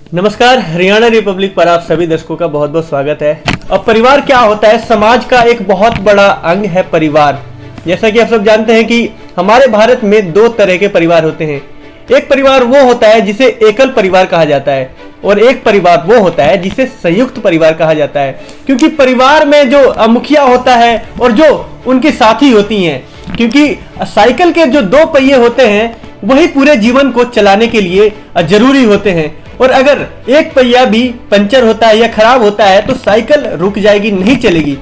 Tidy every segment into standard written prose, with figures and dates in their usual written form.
नमस्कार, हरियाणा रिपब्लिक पर आप सभी दर्शकों का बहुत बहुत स्वागत है। अब परिवार क्या होता है? समाज का एक बहुत बड़ा अंग है परिवार। जैसा कि आप सब जानते हैं कि हमारे भारत में दो तरह के परिवार होते हैं। एक परिवार वो होता है जिसे एकल परिवार कहा जाता है और एक परिवार वो होता है जिसे संयुक्त परिवार कहा जाता है। क्योंकि परिवार में जो मुखिया होता है और जो उनकी साथी होती हैं, क्योंकि साइकिल के जो दो पहिए होते हैं वही पूरे जीवन को चलाने के लिए जरूरी होते हैं। और अगर एक पहिया भी पंचर होता है या खराब होता है तो साइकिल रुक जाएगी, नहीं चलेगी।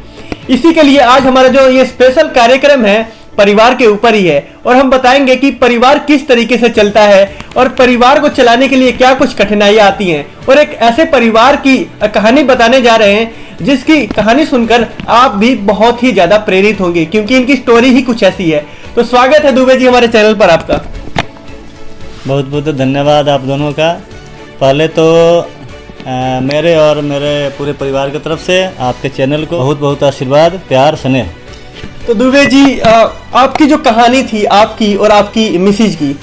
इसी के लिए आज हमारा जो ये स्पेशल कार्यक्रम है परिवार के ऊपर ही है और हम बताएंगे कि परिवार किस तरीके से चलता है और परिवार को चलाने के लिए क्या कुछ कठिनाइयां आती हैं। और एक ऐसे परिवार की कहानी बताने जा रहे हैं जिसकी कहानी सुनकर आप भी बहुत ही ज्यादा प्रेरित होंगे, क्योंकि इनकी स्टोरी ही कुछ ऐसी है। तो स्वागत है दुबे जी हमारे चैनल पर आपका। बहुत बहुत धन्यवाद आप दोनों का। पहले तो मेरे और मेरे पूरे परिवार की तरफ से आपके चैनल को बहुत बहुत आशीर्वाद, प्यार, स्नेह। तो दुबे जी, आपकी जो कहानी थी आपकी और आपकी मिसेज की,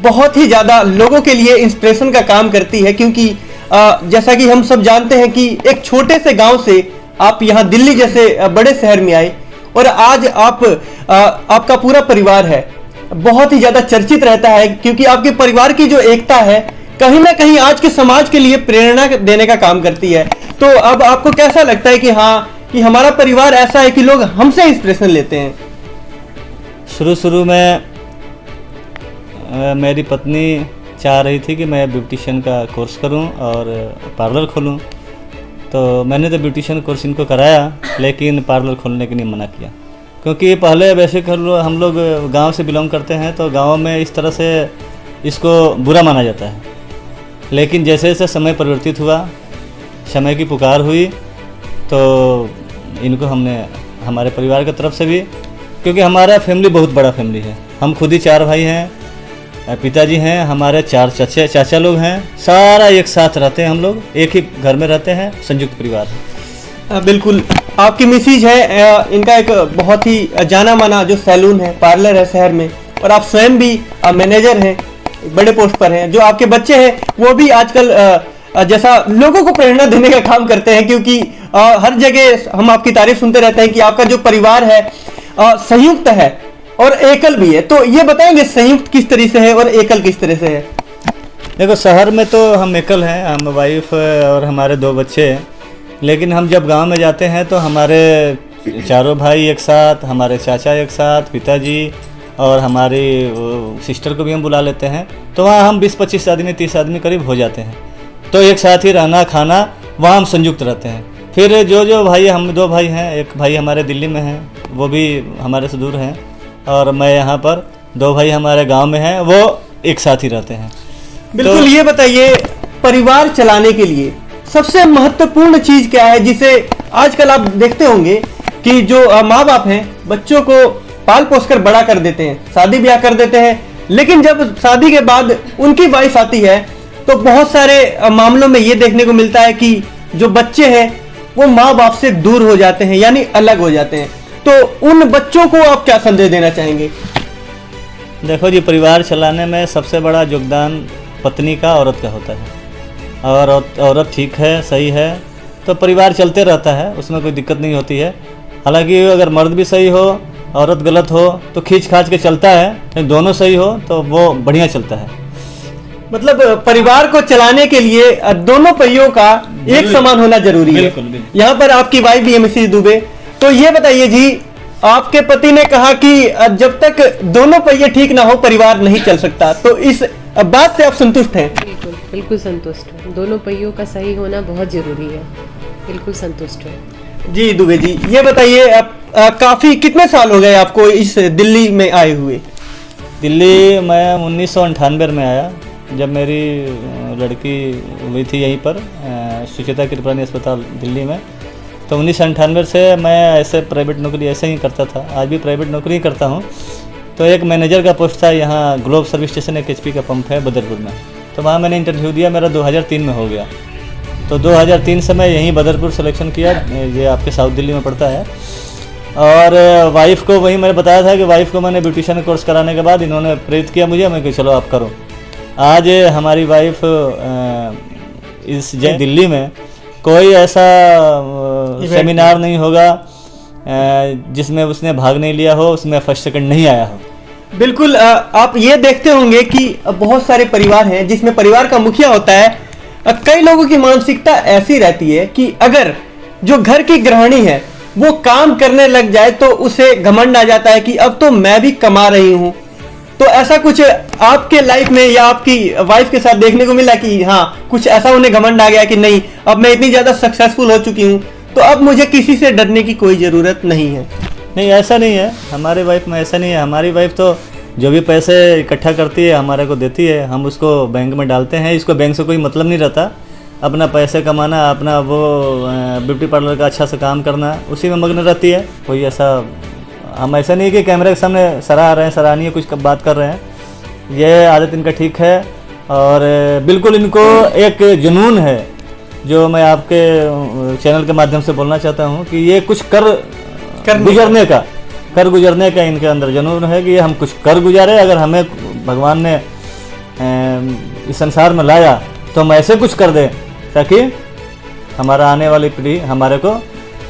बहुत ही ज़्यादा लोगों के लिए इंस्पिरेशन का काम करती है। क्योंकि जैसा कि हम सब जानते हैं कि एक छोटे से गांव से आप यहाँ दिल्ली जैसे बड़े शहर में आए और आज आपका पूरा परिवार है बहुत ही ज़्यादा चर्चित रहता है। क्योंकि आपके परिवार की जो एकता है कहीं ना कहीं आज के समाज के लिए प्रेरणा देने का काम करती है। तो अब आपको कैसा लगता है कि हाँ, कि हमारा परिवार ऐसा है कि लोग हमसे इंस्पिरेशन लेते हैं? शुरू में मेरी पत्नी चाह रही थी कि मैं ब्यूटिशियन का कोर्स करूं और पार्लर खोलूं, तो मैंने तो ब्यूटिशियन कोर्स इनको कराया, लेकिन पार्लर खोलने के लिए मना किया। क्योंकि पहले वैसे हम लोग गांव से बिलोंग करते हैं तो गांव में इस तरह से इसको बुरा माना जाता है। लेकिन जैसे जैसे समय परिवर्तित हुआ, समय की पुकार हुई, तो इनको हमने हमारे परिवार की तरफ से भी, क्योंकि हमारा फैमिली बहुत बड़ा फैमिली है, हम खुद ही 4 भाई हैं, पिताजी हैं, हमारे 4 चाचा लोग हैं, सारा एक साथ रहते हैं, हम लोग एक ही घर में रहते हैं, संयुक्त परिवार है। बिल्कुल। आपकी मिसेज है, इनका एक बहुत ही जाना माना जो सैलून है, पार्लर है शहर में, और आप स्वयं भी मैनेजर हैं, बड़े पोस्ट पर हैं। जो आपके बच्चे हैं वो भी आजकल जैसा लोगों को प्रेरणा देने का काम करते हैं। क्योंकि हर जगह हम आपकी तारीफ सुनते रहते हैं कि आपका जो परिवार है संयुक्त है और एकल भी है। तो ये बताएंगे संयुक्त किस तरह से है और एकल किस तरह से है? देखो, शहर में तो हम एकल हैं, हम वाइफ और हमारे 2 बच्चे हैं। लेकिन हम जब गांव में जाते हैं तो हमारे 4 भाई एक साथ, हमारे चाचा एक साथ, पिताजी और हमारी सिस्टर को भी हम बुला लेते हैं। तो वहाँ हम 20-25 आदमी, 30 आदमी करीब हो जाते हैं। तो एक साथ ही रहना, खाना, वहाँ हम संयुक्त रहते हैं। फिर जो भाई, हम 2 भाई हैं, एक भाई हमारे दिल्ली में हैं, वो भी हमारे से दूर हैं, और मैं यहाँ पर, 2 भाई हमारे गांव में हैं, वो एक साथ ही रहते हैं। बिल्कुल। तो ये बताइए, परिवार चलाने के लिए सबसे महत्वपूर्ण चीज क्या है, जिसे आजकल आप देखते होंगे कि जो माँ बाप हैं बच्चों को पाल पोस कर बड़ा कर देते हैं, शादी ब्याह कर देते हैं, लेकिन जब शादी के बाद उनकी वाइफ आती है तो बहुत सारे मामलों में ये देखने को मिलता है कि जो बच्चे हैं वो माँ बाप से दूर हो जाते हैं, यानी अलग हो जाते हैं। तो उन बच्चों को आप क्या संदेश देना चाहेंगे? देखो जी, परिवार चलाने में सबसे बड़ा योगदान पत्नी का, औरत का होता है। और औरत ठीक है, सही है, तो परिवार चलते रहता है, उसमें कोई दिक्कत नहीं होती है। हालांकि अगर मर्द भी सही हो, औरत गलत हो तो खींच खाच के चलता है, लेकिन दोनों सही हो तो वो बढ़िया चलता है। मतलब परिवार को चलाने के लिए दोनों पहियों का एक समान होना जरूरी है। बिल्कुल। यहाँ पर आपकी वाइफ भी है मिसेज दुबे। तो ये बताइए जी, आपके पति ने कहा कि जब तक दोनों पहिए ठीक ना हो परिवार नहीं चल सकता, तो इस बात से आप संतुष्ट हैं? बिल्कुल, बिल्कुल संतुष्ट हूँ। दोनों पहियों का सही होना बहुत जरूरी है, बिल्कुल संतुष्ट हूँ। जी दुबे जी, ये बताइए, काफी कितने साल हो गए आपको इस दिल्ली में आए हुए? दिल्ली मैं 1998 में आया, जब मेरी लड़की हुई थी यहीं पर सुचिता कृपलानी अस्पताल दिल्ली में। तो 1998 से मैं ऐसे प्राइवेट नौकरी ऐसे ही करता था, आज भी प्राइवेट नौकरी ही करता हूँ। तो एक मैनेजर का पोस्ट था यहाँ ग्लोब सर्विस स्टेशन, एक HP का पंप है बदरपुर में, तो वहाँ मैंने इंटरव्यू दिया, मेरा 2003 में हो गया। तो 2003 से मैं यहीं बदरपुर सिलेक्शन किया, ये आपके साउथ दिल्ली में पड़ता है। और वाइफ को वही मैंने बताया था कि वाइफ को मैंने ब्यूटिशियन कोर्स कराने के बाद इन्होंने प्रेरित किया मुझे, मैं कि चलो आप करो। आज हमारी वाइफ इस दिल्ली में कोई ऐसा सेमिनार नहीं होगा जिसमें उसने भाग नहीं लिया हो, उसमें फर्स्ट सेकंड नहीं आया हो। बिल्कुल। आप ये देखते होंगे कि बहुत सारे परिवार हैं जिसमें परिवार का मुखिया होता है। कई लोगों की मानसिकता ऐसी रहती है कि अगर जो घर की गृहिणी है वो काम करने लग जाए तो उसे घमंड आ जाता है कि अब तो मैं भी कमा रही हूँ। तो ऐसा कुछ आपके लाइफ में या आपकी वाइफ के साथ देखने को मिला कि हाँ कुछ ऐसा उन्हें घमंड आ गया कि नहीं अब मैं इतनी ज्यादा सक्सेसफुल हो चुकी हूँ तो अब मुझे किसी से डरने की कोई जरूरत नहीं है? नहीं, ऐसा नहीं है। हमारी वाइफ में ऐसा नहीं है। हमारी वाइफ तो जो भी पैसे इकट्ठा करती है हमारे को देती है, हम उसको बैंक में डालते हैं। इसको बैंक से कोई मतलब नहीं रहता, अपना पैसे कमाना, अपना वो ब्यूटी पार्लर का अच्छा सा काम करना, उसी में मग्न रहती है। कोई ऐसा हम ऐसा नहीं कि कैमरे के सामने सराह रहे हैं, सराहनीय कुछ बात कर रहे हैं। ये आदत इनका ठीक है और बिल्कुल इनको एक जुनून है जो मैं आपके चैनल के माध्यम से बोलना चाहता हूँ कि ये कुछ कर गुजरने का इनके अंदर जुनून है कि हम कुछ कर गुजारे। अगर हमें भगवान ने इस संसार में लाया तो हम ऐसे कुछ कर दें ताकि हमारा आने वाली पीढ़ी हमारे को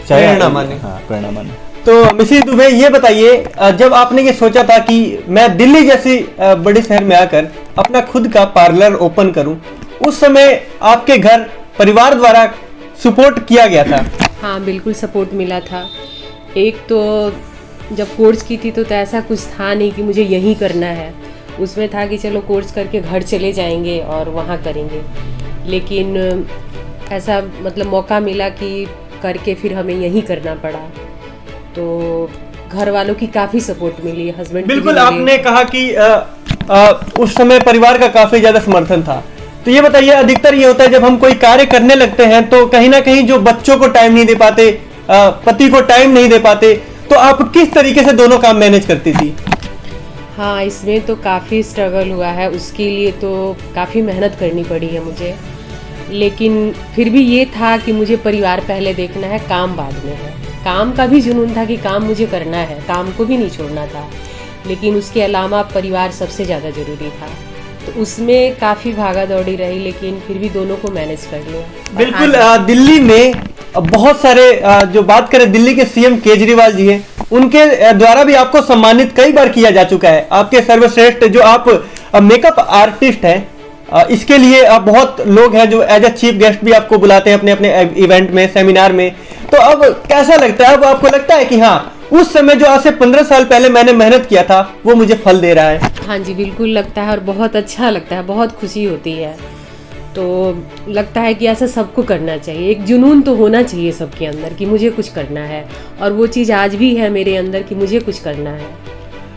प्रेरणा माने। हाँ, प्रेरणा माने। तो मिसेस दुबे ये बताइए, जब आपने ये सोचा था कि मैं दिल्ली जैसे बड़े शहर में आकर अपना खुद का पार्लर ओपन करूं, उस समय आपके घर परिवार द्वारा सपोर्ट किया गया था? हाँ बिल्कुल सपोर्ट मिला था। एक तो जब कोर्स की थी तो ऐसा कुछ था नहीं कि मुझे यहीं करना है, उसमें था कि चलो कोर्स करके घर चले जाएंगे और वहाँ करेंगे। लेकिन ऐसा मतलब मौका मिला कि करके फिर हमें यहीं करना पड़ा, तो घर वालों की काफ़ी सपोर्ट मिली, हस्बैंड। बिल्कुल, आपने कहा कि उस समय परिवार का काफ़ी ज़्यादा समर्थन था। तो ये बताइए, अधिकतर ये होता है जब हम कोई कार्य करने लगते हैं तो कहीं ना कहीं जो बच्चों को टाइम नहीं दे पाते, पति को टाइम नहीं दे पाते, तो आप किस तरीके से दोनों काम मैनेज करती थी? हाँ, इसमें तो काफ़ी स्ट्रगल हुआ है, उसके लिए तो काफ़ी मेहनत करनी पड़ी है मुझे। लेकिन फिर भी ये था कि मुझे परिवार पहले देखना है, काम बाद में है। काम का भी जुनून था कि काम मुझे करना है, काम को भी नहीं छोड़ना था, लेकिन उसके अलावा परिवार सबसे ज़्यादा ज़रूरी था। तो उसमें काफ़ी भागा दौड़ी रही, लेकिन फिर भी दोनों को मैनेज कर लिया। बिल्कुल। दिल्ली में बहुत सारे जो बात करें, दिल्ली के सीएम केजरीवाल जी हैं, उनके द्वारा भी आपको सम्मानित कई बार किया जा चुका है। आपके सर्वश्रेष्ठ जो आप मेकअप आर्टिस्ट हैं, इसके लिए आप बहुत लोग हैं जो एज अ चीफ गेस्ट भी आपको बुलाते हैं अपने अपने इवेंट में, सेमिनार में। तो अब कैसा लगता है? अब आपको लगता है कि हाँ, उस समय जो आज से 15 साल पहले मैंने मेहनत किया था वो मुझे फल दे रहा है? हाँ जी, बिल्कुल लगता है और बहुत अच्छा लगता है, बहुत खुशी होती है। तो लगता है कि ऐसा सबको करना चाहिए, एक जुनून तो होना चाहिए सबके अंदर कि मुझे कुछ करना है, और वो चीज़ आज भी है मेरे अंदर कि मुझे कुछ करना है।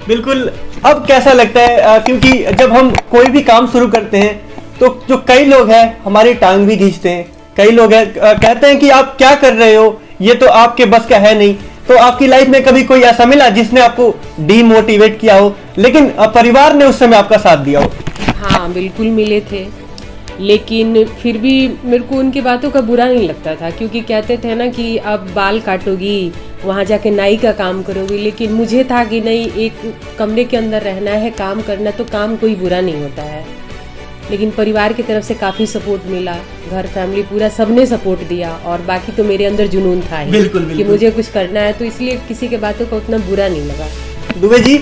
बिल्कुल। अब कैसा लगता है, क्योंकि जब हम कोई भी काम शुरू करते हैं तो जो कई लोग हैं हमारी टांग भी खींचते हैं, कई लोग हैं कहते हैं कि आप क्या कर रहे हो, ये तो आपके बस का है नहीं। तो आपकी लाइफ में कभी कोई ऐसा मिला जिसने आपको डीमोटिवेट किया हो, लेकिन परिवार ने उस समय आपका साथ दिया हो? हाँ बिल्कुल मिले थे, लेकिन फिर भी मेरे को उनकी बातों का बुरा नहीं लगता था, क्योंकि कहते थे ना कि अब बाल काटोगी, वहाँ जाके नाई का काम करोगी। लेकिन मुझे था कि नहीं, एक कमरे के अंदर रहना है, काम करना, तो काम कोई बुरा नहीं होता है। लेकिन परिवार की तरफ से काफ़ी सपोर्ट मिला, घर फैमिली पूरा सबने सपोर्ट दिया, और बाकी तो मेरे अंदर जुनून था ही कि मुझे कुछ करना है, तो इसलिए किसी के बातों का उतना बुरा नहीं लगा। दुबे जी,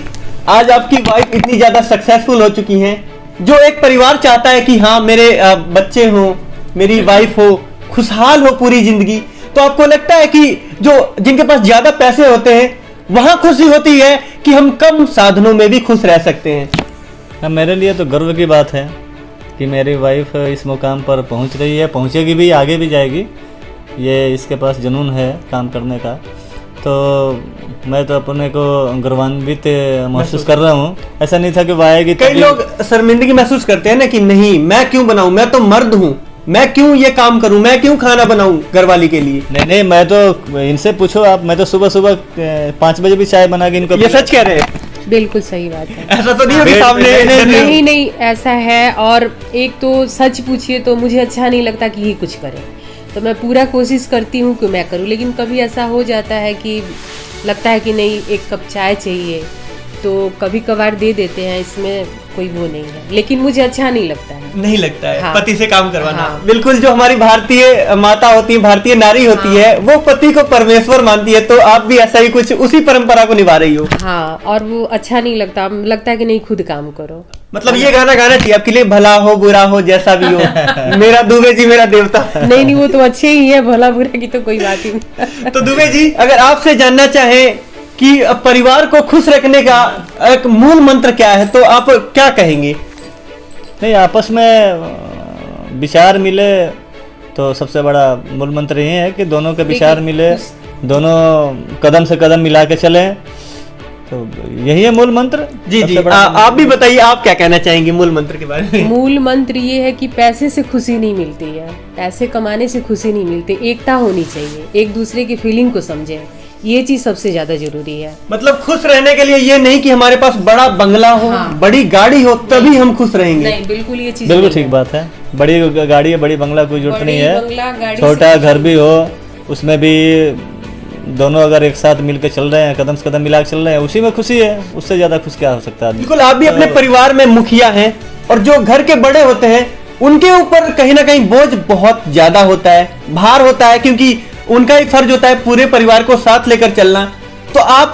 आज आपकी वाइफ इतनी ज़्यादा सक्सेसफुल हो चुकी हैं, जो एक परिवार चाहता है कि हाँ मेरे बच्चे हों, मेरी वाइफ हो, खुशहाल हो पूरी जिंदगी, तो आपको लगता है कि जो जिनके पास ज़्यादा पैसे होते हैं वहाँ खुशी होती है कि हम कम साधनों में भी खुश रह सकते हैं? मेरे लिए तो गर्व की बात है कि मेरी वाइफ इस मुकाम पर पहुंच रही है, पहुंचेगी भी, आगे भी जाएगी। ये इसके पास जुनून है काम करने का, तो मैं तो अपने को गर्वान्वित महसूस कर रहा हूँ। ऐसा नहीं था कि वो आएगी। कई लोग शर्मिंदगी महसूस करते हैं ना कि नहीं, मैं क्यों बनाऊं, मैं तो मर्द हूँ, मैं क्यों ये काम करूं, मैं क्यों खाना बनाऊं घरवाली के लिए। नहीं, मैं तो इनसे पूछो आप, मैं तो सुबह सुबह 5 बजे भी चाय बना के इनको। ये सच कह रहे हैं? बिल्कुल सही बात है। ऐसा तो नहीं है सामने? नहीं ऐसा है। और एक तो सच पूछिए तो मुझे अच्छा नहीं लगता कि ये कुछ करे, तो मैं पूरा कोशिश करती हूँ कि मैं करूँ। लेकिन कभी ऐसा हो जाता है कि लगता है कि नहीं, एक कप चाय चाहिए, तो कभी कभार दे देते हैं, इसमें कोई वो नहीं है, लेकिन मुझे अच्छा नहीं लगता है। नहीं लगता है हाँ। पति से काम करवाना। हाँ। बिल्कुल, जो हमारी भारतीय माता होती है, भारतीय नारी होती है, वो पति को परमेश्वर मानती है, तो आप भी ऐसा ही कुछ उसी परंपरा को निभा रही हो। हाँ, और वो अच्छा नहीं लगता है कि नहीं, खुद काम करो। मतलब ये गाना गाना चाहिए आपके लिए, भला हो बुरा हो जैसा भी हो मेरा दुबे जी मेरा देवता। नहीं, वो तो अच्छे ही है, भला बुरा की तो कोई बात ही नहीं। तो दुबे जी, अगर आपसे जानना चाहें कि परिवार को खुश रखने का एक मूल मंत्र क्या है, तो आप क्या कहेंगे? नहीं, आपस में विचार मिले तो सबसे बड़ा मूल मंत्र ये है कि दोनों के विचार मिले, दोनों कदम से कदम मिला के चलें, तो यही है मूल मंत्र। जी जी, आप भी बताइए, आप क्या कहना चाहेंगे मूल मंत्र के बारे में? मूल मंत्र ये है कि पैसे से खुशी नहीं मिलती है, पैसे कमाने से खुशी नहीं मिलती, एकता होनी चाहिए, एक दूसरे की फीलिंग को समझे, ये चीज सबसे ज्यादा जरूरी है। मतलब खुश रहने के लिए ये नहीं कि हमारे पास बड़ा बंगला हो, हाँ। बड़ी गाड़ी हो, तभी हम खुश रहेंगे। नहीं, बिल्कुल ये चीज बिल्कुल नहीं ठीक है। बात है। बड़ी गाड़ी है, बड़ी बंगला कोई जरूरत नहीं बंगला, है, गाड़ी छोटा से- घर भी हो, उसमें भी दोनों अगर एक साथ मिलकर चल रहे हैं, कदम से कदम मिला के चल रहे हैं, उसी में खुशी है। उससे ज्यादा खुश क्या हो सकता है आदमी? बिल्कुल, आप भी अपने परिवार में मुखिया हैं, और जो घर के बड़े होते हैं उनके ऊपर कहीं ना कहीं बोझ बहुत ज्यादा होता है, भार होता है, क्योंकि उनका ही फर्ज होता है पूरे परिवार को साथ लेकर चलना। तो आप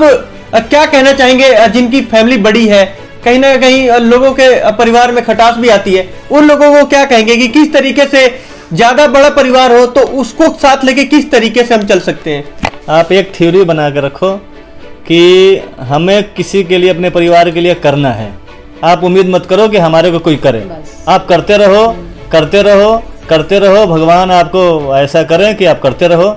क्या कहना चाहेंगे, जिनकी फैमिली बड़ी है, कहीं ना कहीं लोगों के परिवार में खटास भी आती है, उन लोगों को क्या कहेंगे कि किस तरीके से, ज्यादा बड़ा परिवार हो तो उसको साथ लेके किस तरीके से हम चल सकते हैं? आप एक थ्योरी बना कर रखो कि हमें किसी के लिए, अपने परिवार के लिए करना है। आप उम्मीद मत करो कि हमारे को कोई करे, बस। आप करते रहो, करते रहो, करते रहो, भगवान आपको ऐसा करें कि आप करते रहो।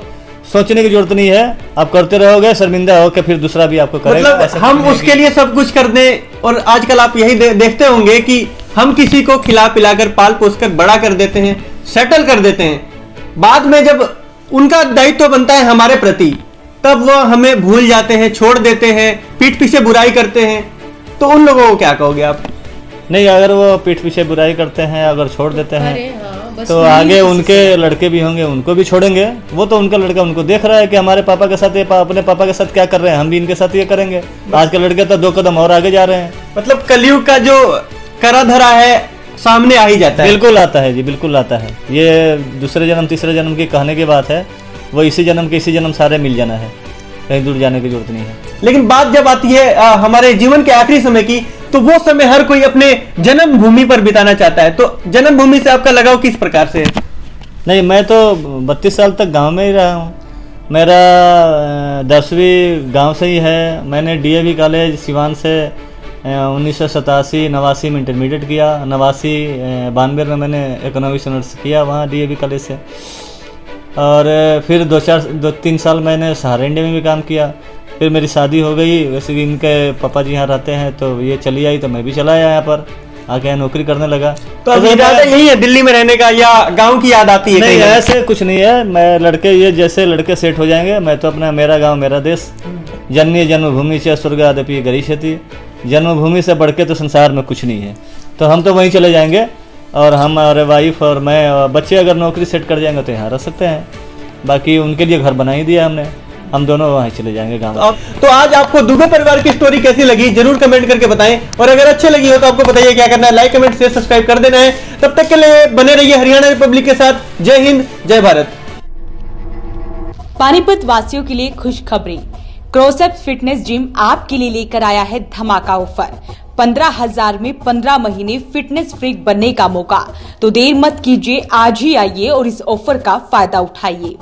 सोचने की जरूरत नहीं है, आप करते रहोगे, शर्मिंदा हो के फिर दूसरा भी आपको करेगा। मतलब ऐसा हम नहीं है उसके लिए सब कुछ कर दें, और आजकल आप यही देखते होंगे कि हम किसी को खिला पिलाकर पाल पोस कर बड़ा कर देते हैं, सेटल कर देते हैं, बाद में जब उनका दायित्व बनता है हमारे प्रति, तब वो हमें भूल जाते हैं, छोड़ देते हैं, पीठ पीछे बुराई करते हैं। तो उन लोगों को क्या कहोगे आप? नहीं, अगर वो पीठ पीछे बुराई करते हैं, अगर छोड़ देते हैं, अरे हाँ, बस तो वही आगे चीज़ उनके लड़के भी होंगे, उनको भी छोड़ेंगे। वो तो उनका लड़का उनको देख रहा है कि हमारे पापा के साथ ये अपने पापा के साथ क्या कर रहे हैं, हम भी इनके साथ ये करेंगे। आज के लड़के तो 2 कदम और आगे जा रहे हैं। मतलब कलयुग का जो करा धरा है सामने आ ही जाता है। बिल्कुल आता है जी, बिल्कुल आता है। ये दूसरे जन्म तीसरे जन्म की कहने की बात है, वो इसी जन्म के इसी जन्म सारे मिल जाना है, कहीं दूर जाने की जरूरत नहीं है। लेकिन बात जब आती है हमारे जीवन के आखिरी समय की, तो वो समय हर कोई अपने जन्मभूमि पर बिताना चाहता है। तो जन्मभूमि से आपका लगाव किस प्रकार से है? नहीं, मैं तो 32 साल तक गांव में ही रहा हूँ। मेरा 10वीं गांव से ही है। मैंने डीएवी कॉलेज सिवान से 1987-89 में इंटरमीडिएट किया। 89-92 में मैंने इकोनॉमिक्स ऑनर्स किया वहाँ डीएवी कॉलेज से। और फिर 2-3 साल मैंने सहारा इंडिया में भी काम किया। फिर मेरी शादी हो गई, वैसे भी इनके पापा जी यहाँ रहते हैं, तो ये चली आई तो मैं भी चला आया यहाँ पर, आके नौकरी करने लगा। तो अब इरादा यही है दिल्ली में रहने का, या गांव की याद आती है? नहीं, कहीं? ऐसे कुछ नहीं है। मैं लड़के, ये जैसे लड़के सेट हो जाएंगे, मैं तो अपना, मेरा गांव मेरा देश, जननी जन्मभूमि से स्वर्गादपि गरीष्यति। जन्मभूमि से बढ़ के तो संसार में कुछ नहीं है, तो हम तो वहीं चले जाएंगे। और हमारे वाइफ और मैं और बच्चे अगर नौकरी सेट कर जाएंगे तो यहाँ रह सकते हैं। बाकी उनके लिए घर बना ही दिया हमने, हम दोनों वहीं चले जाएंगे गाँव। तो आज आपको दुबे परिवार की स्टोरी कैसी लगी जरूर कमेंट करके बताएं, और अगर अच्छी लगी हो तो आपको बताइए क्या करना है, लाइक कमेंट शेयर सब्सक्राइब कर देना है। तब तक के लिए बने रहिए हरियाणा रिपब्लिक के साथ। जय हिंद, जय भारत। पानीपत वासियों के लिए खुशखबरी, क्रोसेप्स फिटनेस जिम आपके लिए लेकर आया है धमाका ऑफर। 15,000 में 15 महीने फिटनेस फ्रीक बनने का मौका। तो देर मत कीजिए, आज ही आइए और इस ऑफर का फायदा उठाइए।